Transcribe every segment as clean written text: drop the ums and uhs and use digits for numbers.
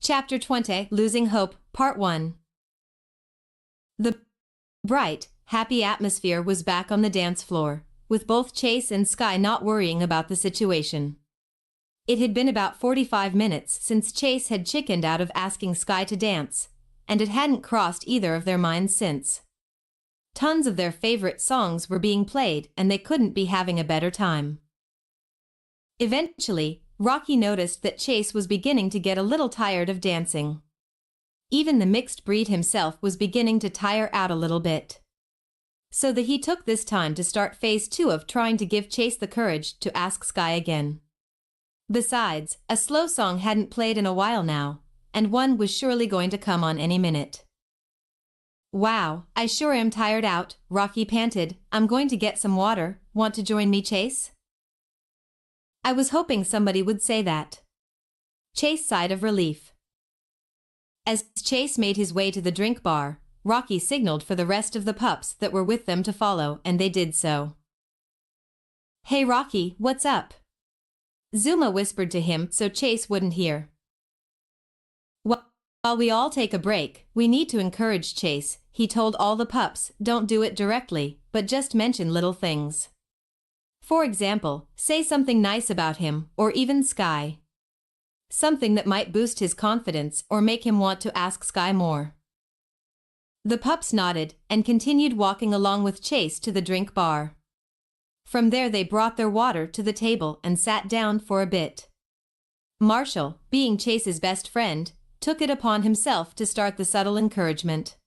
Chapter 20, Losing Hope, Part 1. The bright, happy atmosphere was back on the dance floor, with both Chase and Sky not worrying about the situation. It had been about 45 minutes since Chase had chickened out of asking Sky to dance, and it hadn't crossed either of their minds since. Tons of their favorite songs were being played and they couldn't be having a better time. Eventually, Rocky noticed that Chase was beginning to get a little tired of dancing. Even the mixed breed himself was beginning to tire out a little bit. So he took this time to start phase 2 of trying to give Chase the courage to ask Sky again. Besides, a slow song hadn't played in a while now, and one was surely going to come on any minute. "Wow, I sure am tired out," Rocky panted. "I'm going to get some water. Want to join me, Chase?" "I was hoping somebody would say that." Chase sighed of relief. As Chase made his way to the drink bar, Rocky signaled for the rest of the pups that were with them to follow, and they did so. "Hey Rocky, what's up?" Zuma whispered to him so Chase wouldn't hear. "While we all take a break, we need to encourage Chase," he told all the pups. "Don't do it directly, but just mention little things. For example, say something nice about him, or even Sky. Something that might boost his confidence or make him want to ask Sky more." The pups nodded and continued walking along with Chase to the drink bar. From there they brought their water to the table and sat down for a bit. Marshall, being Chase's best friend, took it upon himself to start the subtle encouragement.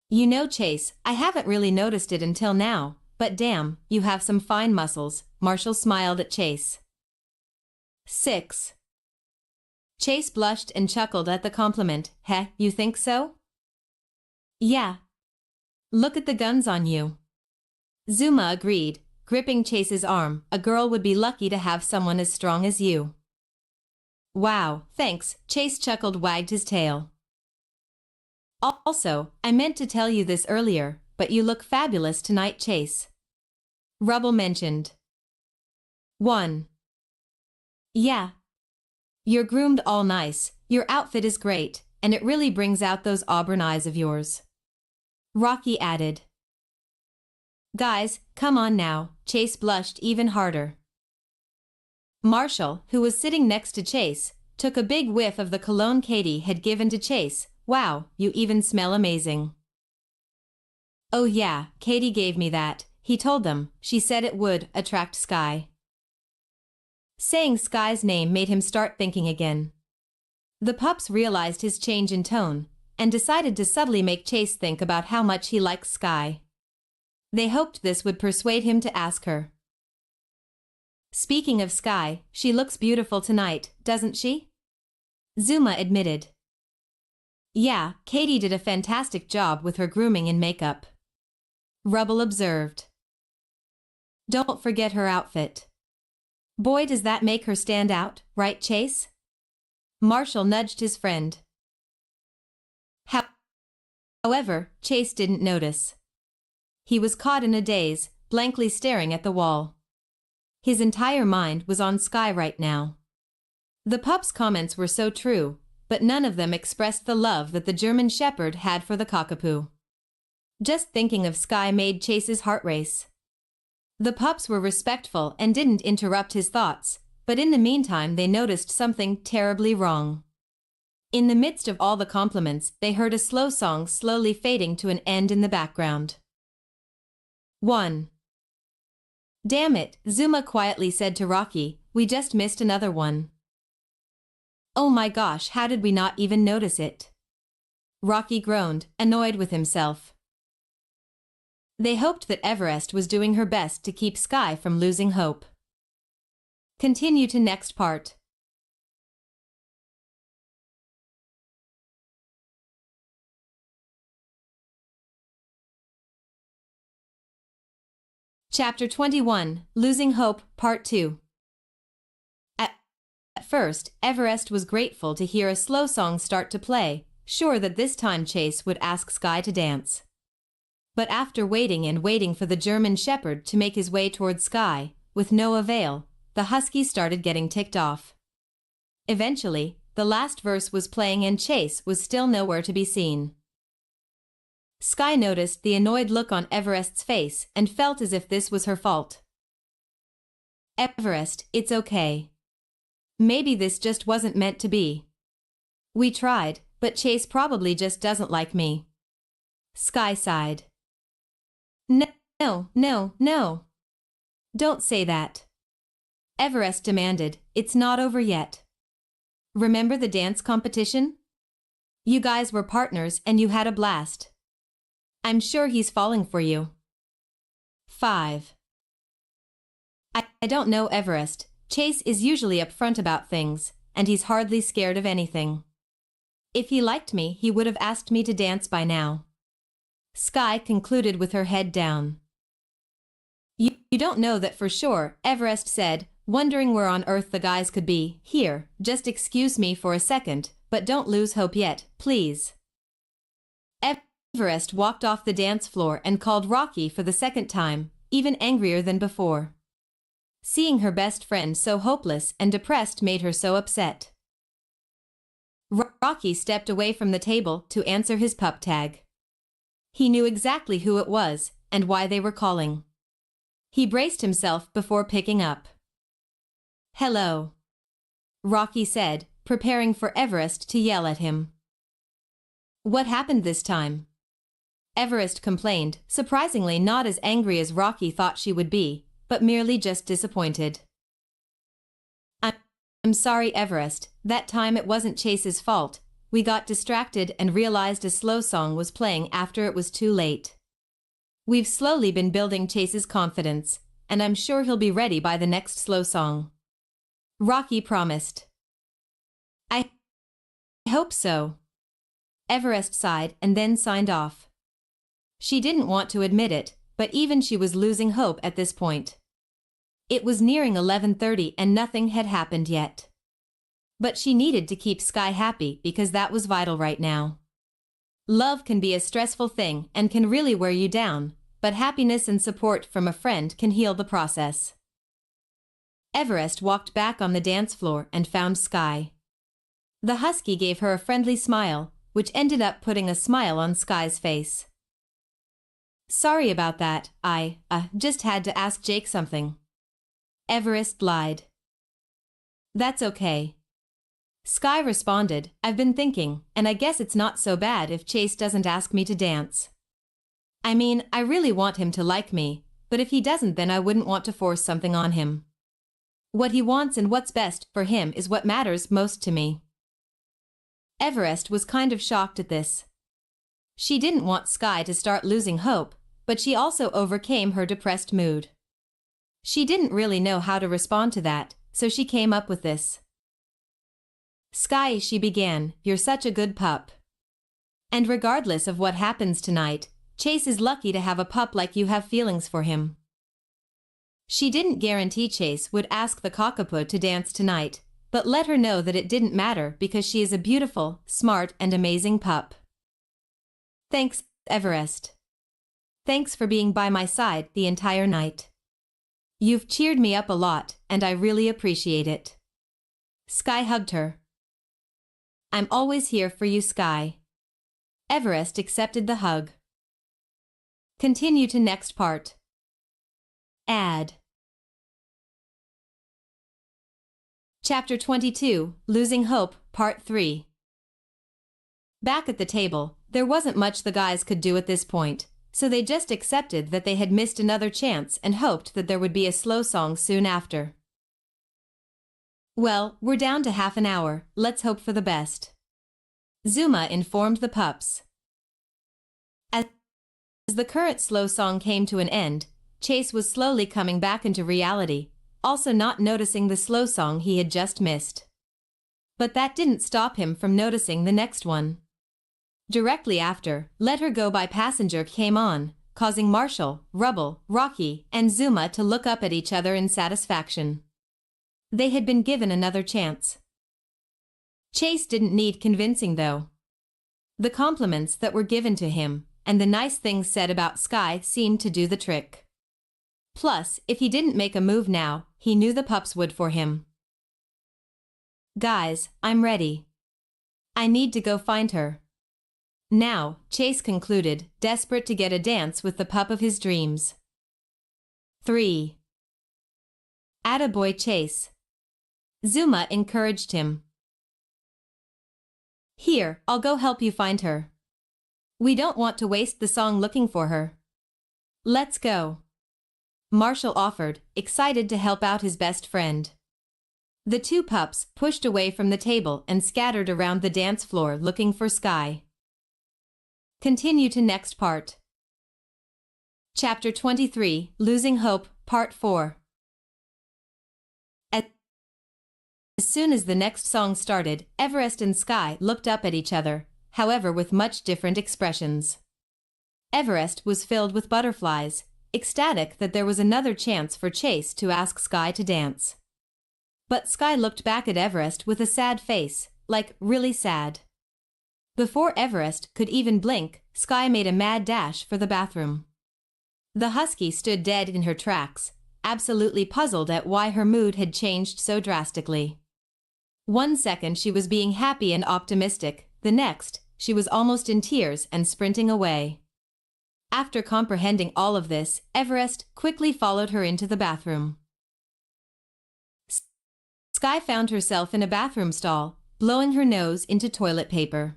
"You know, Chase, I haven't really noticed it until now, but damn, you have some fine muscles." Marshall smiled at Chase. 6. Chase blushed and chuckled at the compliment. "Heh, you think so?" "Yeah. Look at the guns on you." Zuma agreed, gripping Chase's arm. "A girl would be lucky to have someone as strong as you." "Wow, thanks," Chase chuckled, wagged his tail. "Also, I meant to tell you this earlier, but you look fabulous tonight, Chase," Rubble mentioned. 1. "Yeah. You're groomed all nice, your outfit is great, and it really brings out those auburn eyes of yours," Rocky added. "Guys, come on now," Chase blushed even harder. Marshall, who was sitting next to Chase, took a big whiff of the cologne Katie had given to Chase. "Wow, you even smell amazing." "Oh yeah, Katie gave me that," he told them. "She said it would attract Sky." Saying Sky's name made him start thinking again. The pups realized his change in tone, and decided to subtly make Chase think about how much he likes Sky. They hoped this would persuade him to ask her. "Speaking of Sky, she looks beautiful tonight, doesn't she?" Zuma admitted. "Yeah, Katie did a fantastic job with her grooming and makeup," Rubble observed. "Don't forget her outfit. Boy, does that make her stand out, right, Chase?" Marshall nudged his friend. However, Chase didn't notice. He was caught in a daze, blankly staring at the wall. His entire mind was on Sky right now. The pups' comments were so true, but none of them expressed the love that the German Shepherd had for the cockapoo. Just thinking of Sky made Chase's heart race. The pups were respectful and didn't interrupt his thoughts, but in the meantime they noticed something terribly wrong. In the midst of all the compliments, they heard a slow song slowly fading to an end in the background. 1. "Damn it," Zuma quietly said to Rocky, "we just missed another one." "Oh my gosh, how did we not even notice it?" Rocky groaned, annoyed with himself. They hoped that Everest was doing her best to keep Sky from losing hope. Continue to next part. Chapter 21, Losing Hope, Part 2. At first, Everest was grateful to hear a slow song start to play, sure that this time Chase would ask Sky to dance. But after waiting and waiting for the German Shepherd to make his way towards Sky, with no avail, the husky started getting ticked off. Eventually, the last verse was playing and Chase was still nowhere to be seen. Sky noticed the annoyed look on Everest's face and felt as if this was her fault. "Everest, it's okay. Maybe this just wasn't meant to be. We tried, but Chase probably just doesn't like me." Sky sighed. No. Don't say that. Everest demanded, "It's not over yet. Remember the dance competition? You guys were partners and you had a blast. I'm sure he's falling for you." 5. I don't know Everest. Chase is usually upfront about things, and he's hardly scared of anything. If he liked me, he would have asked me to dance by now. Sky concluded with her head down. You don't know that for sure," Everest said, wondering where on earth the guys could be. "Here, just excuse me for a second, but don't lose hope yet, please." Everest walked off the dance floor and called Rocky for the second time, even angrier than before. Seeing her best friend so hopeless and depressed made her so upset. Rocky stepped away from the table to answer his pup tag. He knew exactly who it was and why they were calling. He braced himself before picking up. "Hello," Rocky said, preparing for Everest to yell at him. "What happened this time?" Everest complained, surprisingly not as angry as Rocky thought she would be, but merely just disappointed. I'm sorry, Everest, that time it wasn't Chase's fault. We got distracted and realized a slow song was playing after it was too late. We've slowly been building Chase's confidence, and I'm sure he'll be ready by the next slow song," Rocky promised. "I hope so." Everest sighed and then signed off. She didn't want to admit it, but even she was losing hope at this point. It was nearing 11:30 and nothing had happened yet. But she needed to keep Sky happy because that was vital right now. Love can be a stressful thing and can really wear you down, but happiness and support from a friend can heal the process. Everest walked back on the dance floor and found Sky. The husky gave her a friendly smile, which ended up putting a smile on Sky's face. "Sorry about that, I just had to ask Jake something." Everest lied. "That's okay." Sky responded, "I've been thinking, and I guess it's not so bad if Chase doesn't ask me to dance. I mean, I really want him to like me, but if he doesn't then I wouldn't want to force something on him. What he wants and what's best for him is what matters most to me." Everest was kind of shocked at this. She didn't want Sky to start losing hope, but she also overcame her depressed mood. She didn't really know how to respond to that, so she came up with this. "Sky," she began, "you're such a good pup. And regardless of what happens tonight, Chase is lucky to have a pup like you have feelings for him." She didn't guarantee Chase would ask the cockapoo to dance tonight, but let her know that it didn't matter because she is a beautiful, smart, and amazing pup. "Thanks, Everest. Thanks for being by my side the entire night. You've cheered me up a lot, and I really appreciate it." Sky hugged her. "I'm always here for you, Sky." Everest accepted the hug. Continue to next part. Add. Chapter 22, Losing Hope, Part 3. Back at the table, there wasn't much the guys could do at this point, so they just accepted that they had missed another chance and hoped that there would be a slow song soon after. "Well, we're down to half an hour, let's hope for the best," Zuma informed the pups. As the current slow song came to an end, Chase was slowly coming back into reality, also not noticing the slow song he had just missed. But that didn't stop him from noticing the next one. Directly after, Let Her Go by Passenger came on, causing Marshall, Rubble, Rocky, and Zuma to look up at each other in satisfaction. They had been given another chance. Chase didn't need convincing though. The compliments that were given to him, and the nice things said about Sky seemed to do the trick. Plus, if he didn't make a move now, he knew the pups would for him. Guys, I'm ready. I need to go find her. Now, Chase concluded, desperate to get a dance with the pup of his dreams. 3. Attaboy Chase. Zuma encouraged him. Here, I'll go help you find her. We don't want to waste the song looking for her. Let's go. Marshall offered, excited to help out his best friend. The two pups pushed away from the table and scattered around the dance floor looking for Sky. Continue to next part. Chapter 23, Losing Hope, Part 4. As soon as the next song started, Everest and Sky looked up at each other, however with much different expressions. Everest was filled with butterflies, ecstatic that there was another chance for Chase to ask Sky to dance. But Sky looked back at Everest with a sad face, like really sad. Before Everest could even blink, Sky made a mad dash for the bathroom. The husky stood dead in her tracks, absolutely puzzled at why her mood had changed so drastically. One second she was being happy and optimistic, the next, she was almost in tears and sprinting away. After comprehending all of this, Everest quickly followed her into the bathroom. Sky found herself in a bathroom stall, blowing her nose into toilet paper.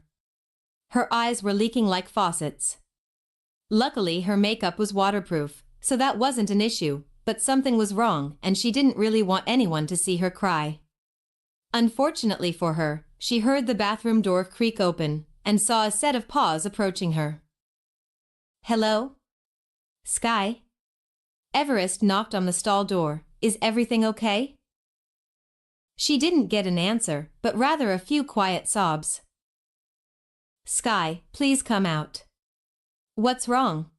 Her eyes were leaking like faucets. Luckily, her makeup was waterproof, so that wasn't an issue, but something was wrong and she didn't really want anyone to see her cry. Unfortunately for her, she heard the bathroom door creak open and saw a set of paws approaching her. Hello? Sky? Everest knocked on the stall door. Is everything okay? She didn't get an answer, but rather a few quiet sobs. Sky, please come out. What's wrong?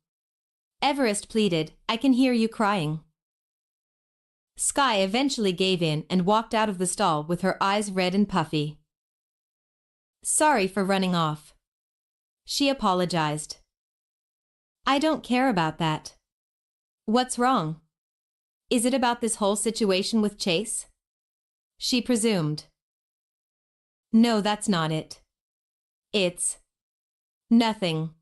Everest pleaded, I can hear you crying. Sky eventually gave in and walked out of the stall with her eyes red and puffy. Sorry for running off. She apologized. I don't care about that. What's wrong? Is it about this whole situation with Chase? She presumed. No, that's not it. It's nothing,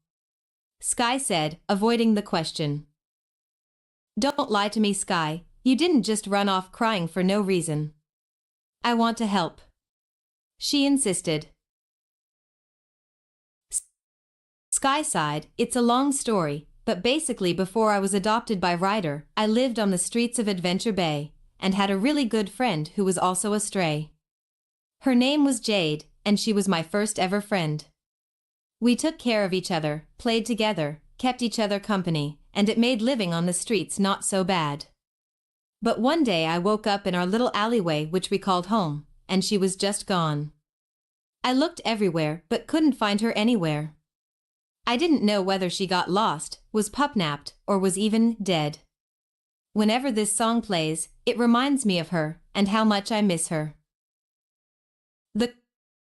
Sky said, avoiding the question. Don't lie to me, Sky. You didn't just run off crying for no reason. I want to help. She insisted. Sky sighed, it's a long story, but basically before I was adopted by Ryder, I lived on the streets of Adventure Bay, and had a really good friend who was also a stray. Her name was Jade, and she was my first ever friend. We took care of each other, played together, kept each other company, and it made living on the streets not so bad. But one day I woke up in our little alleyway which we called home, and she was just gone. I looked everywhere but couldn't find her anywhere. I didn't know whether she got lost, was pup-napped, or was even dead. Whenever this song plays, it reminds me of her, and how much I miss her. The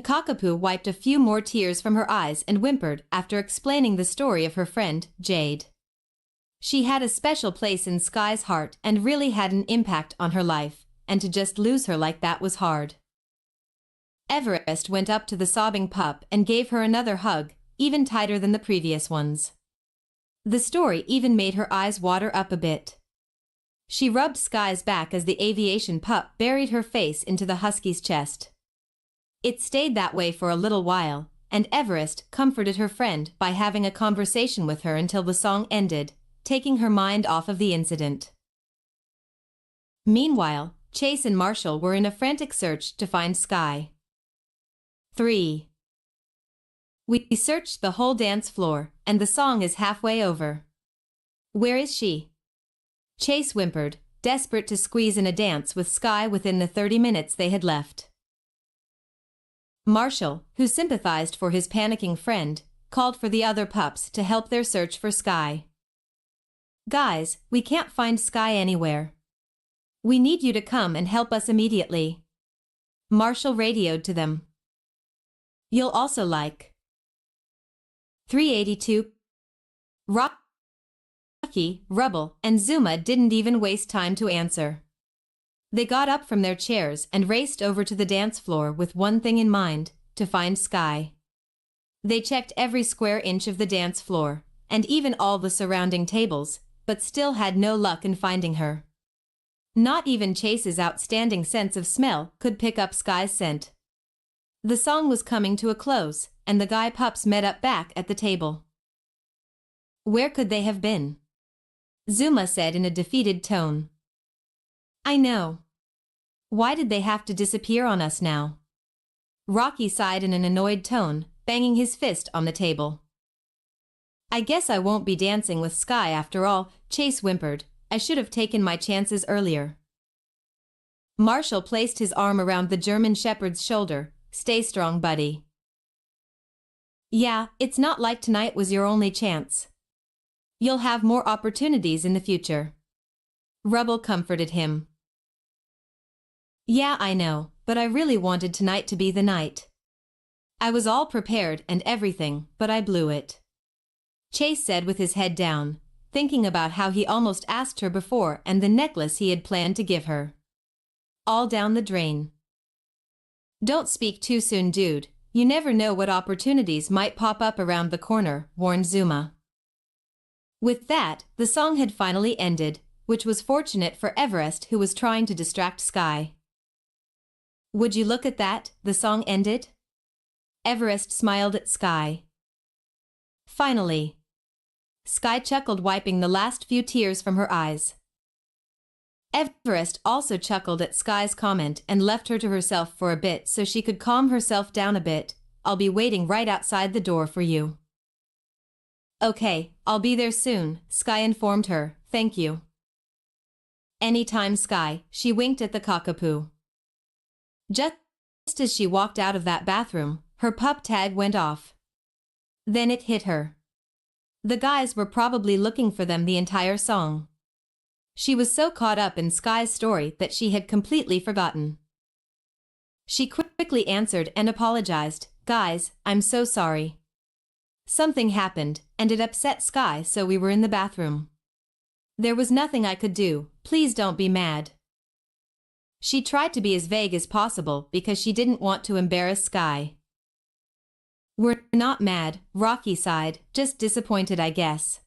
cockapoo wiped a few more tears from her eyes and whimpered after explaining the story of her friend, Jade. She had a special place in Sky's heart and really had an impact on her life, and to just lose her like that was hard. Everest went up to the sobbing pup and gave her another hug, even tighter than the previous ones. The story even made her eyes water up a bit. She rubbed Sky's back as the aviation pup buried her face into the husky's chest. It stayed that way for a little while, and Everest comforted her friend by having a conversation with her until the song ended, taking her mind off of the incident. Meanwhile, Chase and Marshall were in a frantic search to find Sky. 3. We searched the whole dance floor, and the song is halfway over. Where is she? Chase whimpered, desperate to squeeze in a dance with Sky within the 30 minutes they had left. Marshall, who sympathized for his panicking friend, called for the other pups to help their search for Sky. Guys, we can't find Sky anywhere. We need you to come and help us immediately. Marshall radioed to them. You'll also like 382. Rocky, Rubble, and Zuma didn't even waste time to answer. They got up from their chairs and raced over to the dance floor with one thing in mind, to find Sky. They checked every square inch of the dance floor, and even all the surrounding tables, but still had no luck in finding her. Not even Chase's outstanding sense of smell could pick up Sky's scent. The song was coming to a close, and the guy Pups met up back at the table. "Where could they have been?" Zuma said in a defeated tone. "I know. Why did they have to disappear on us now?" Rocky sighed in an annoyed tone, banging his fist on the table. "I guess I won't be dancing with Sky after all," Chase whimpered. "I should have taken my chances earlier." Marshall placed his arm around the German Shepherd's shoulder. "Stay strong, buddy. Yeah, it's not like tonight was your only chance. You'll have more opportunities in the future." Rubble comforted him. "Yeah, I know, but I really wanted tonight to be the night. I was all prepared and everything, but I blew it," Chase said with his head down, thinking about how he almost asked her before and the necklace he had planned to give her. All down the drain. "Don't speak too soon, dude. You never know what opportunities might pop up around the corner," warned Zuma. With that, the song had finally ended, which was fortunate for Everest, who was trying to distract Sky. "Would you look at that, the song ended?" Everest smiled at Sky. "Finally." Sky chuckled, wiping the last few tears from her eyes. Everest also chuckled at Sky's comment and left her to herself for a bit so she could calm herself down a bit. "I'll be waiting right outside the door for you." "Okay, I'll be there soon," Sky informed her. "Thank you." "Anytime, Sky," she winked at the cockapoo. Just as she walked out of that bathroom, her pup tag went off. Then it hit her. The guys were probably looking for them the entire song. She was so caught up in Sky's story that she had completely forgotten. She quickly answered and apologized. "Guys, I'm so sorry. Something happened, and it upset Sky, so we were in the bathroom. There was nothing I could do. Please don't be mad." She tried to be as vague as possible because she didn't want to embarrass Sky. "We're not mad," Rocky sighed, "just disappointed, I guess.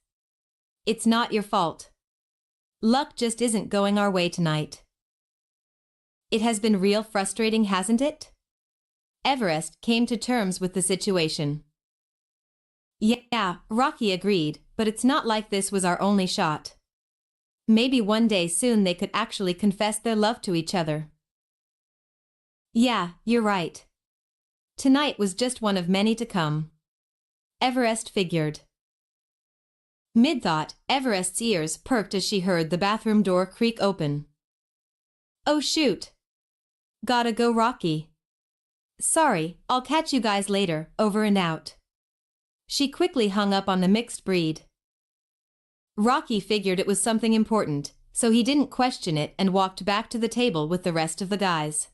It's not your fault. Luck just isn't going our way tonight." "It has been real frustrating, hasn't it?" Everest came to terms with the situation. "Yeah," Rocky agreed, "but it's not like this was our only shot. Maybe one day soon they could actually confess their love to each other." "Yeah, you're right. Tonight was just one of many to come," Everest figured. Mid-thought, Everest's ears perked as she heard the bathroom door creak open. "Oh shoot. Gotta go, Rocky. Sorry, I'll catch you guys later, over and out." She quickly hung up on the mixed breed. Rocky figured it was something important, so he didn't question it and walked back to the table with the rest of the guys.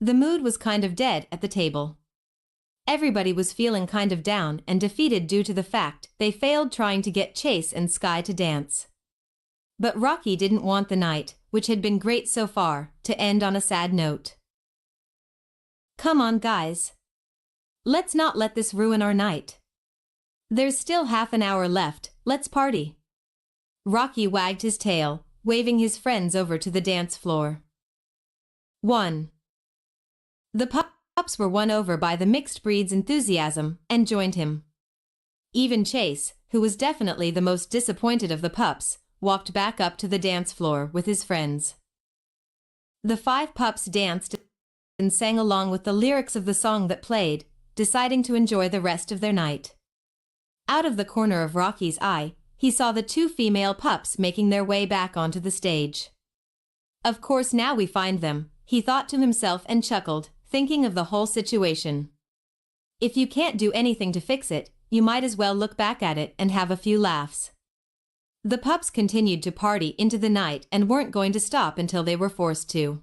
The mood was kind of dead at the table. Everybody was feeling kind of down and defeated due to the fact they failed trying to get Chase and Sky to dance. But Rocky didn't want the night, which had been great so far, to end on a sad note. "Come on, guys. Let's not let this ruin our night. There's still half an hour left, let's party." Rocky wagged his tail, waving his friends over to the dance floor. 1. The Pups were won over by the mixed breed's enthusiasm and joined him. Even Chase, who was definitely the most disappointed of the Pups, walked back up to the dance floor with his friends. The 5 Pups danced and sang along with the lyrics of the song that played, deciding to enjoy the rest of their night. Out of the corner of Rocky's eye, he saw the 2 female Pups making their way back onto the stage. "Of course now we find them," he thought to himself and chuckled, thinking of the whole situation. If you can't do anything to fix it, you might as well look back at it and have a few laughs. The Pups continued to party into the night and weren't going to stop until they were forced to.